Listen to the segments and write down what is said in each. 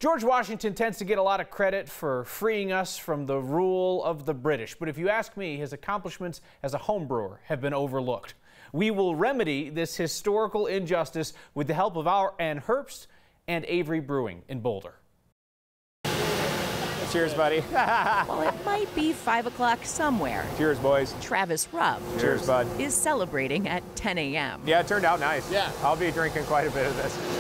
George Washington tends to get a lot of credit for freeing us from the rule of the British, but if you ask me, his accomplishments as a home brewer have been overlooked. We will remedy this historical injustice with the help of our Ann Herbst and Avery Brewing in Boulder. Cheers, buddy. Well, it might be 5 o'clock somewhere. Cheers, boys. Travis Rubb Cheers, bud. is celebrating at 10 a.m. Yeah, it turned out nice. Yeah. I'll be drinking quite a bit of this.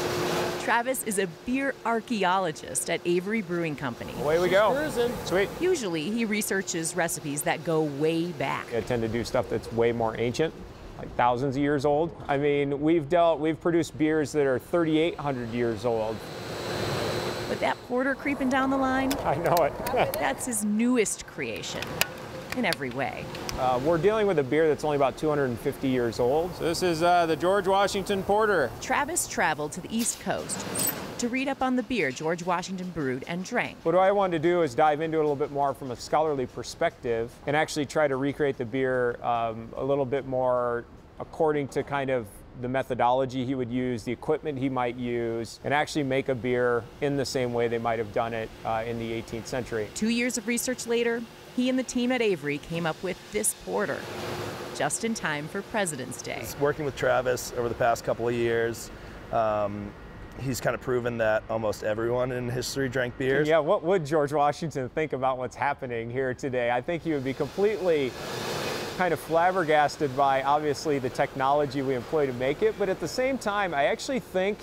Travis is a beer archaeologist at Avery Brewing Company. Away we go. Sweet. Usually, he researches recipes that go way back. I tend to do stuff that's way more ancient, like thousands of years old. I mean, we've produced beers that are 3,800 years old. But that porter creeping down the line, I know it. that's his newest creation in every way. We're dealing with a beer that's only about 250 years old. So this is the George Washington Porter. Travis traveled to the East Coast to read up on the beer George Washington brewed and drank. What I wanted to do is dive into it a little bit more from a scholarly perspective and actually try to recreate the beer a little bit more according to kind of the methodology he would use, the equipment he might use, and actually make a beer in the same way they might have done it in the 18th century. 2 years of research later, he and the team at Avery came up with this porter, just in time for President's Day. Working with Travis over the past couple of years, he's kind of proven that almost everyone in history drank beers. Yeah, what would George Washington think about what's happening here today? I think he would be completely kind of flabbergasted by, obviously, the technology we employ to make it, but at the same time, I actually think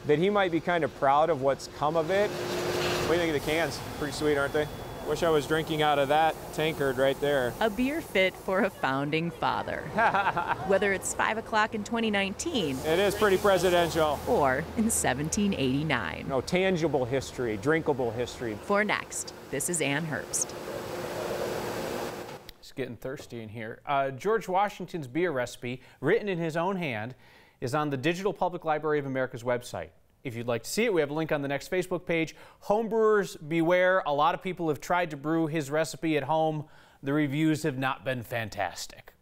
that he might be kind of proud of what's come of it. What do you think of the cans? Pretty sweet, aren't they? Wish I was drinking out of that tankard right there. A beer fit for a founding father. Whether it's 5 o'clock in 2019. It is pretty presidential. Or in 1789. No, tangible history, drinkable history. For next, this is Ann Herbst. It's getting thirsty in here. George Washington's beer recipe, written in his own hand, is on the Digital Public Library of America's website. If you'd like to see it, we have a link on the next Facebook page. Homebrewers beware. A lot of people have tried to brew his recipe at home. The reviews have not been fantastic.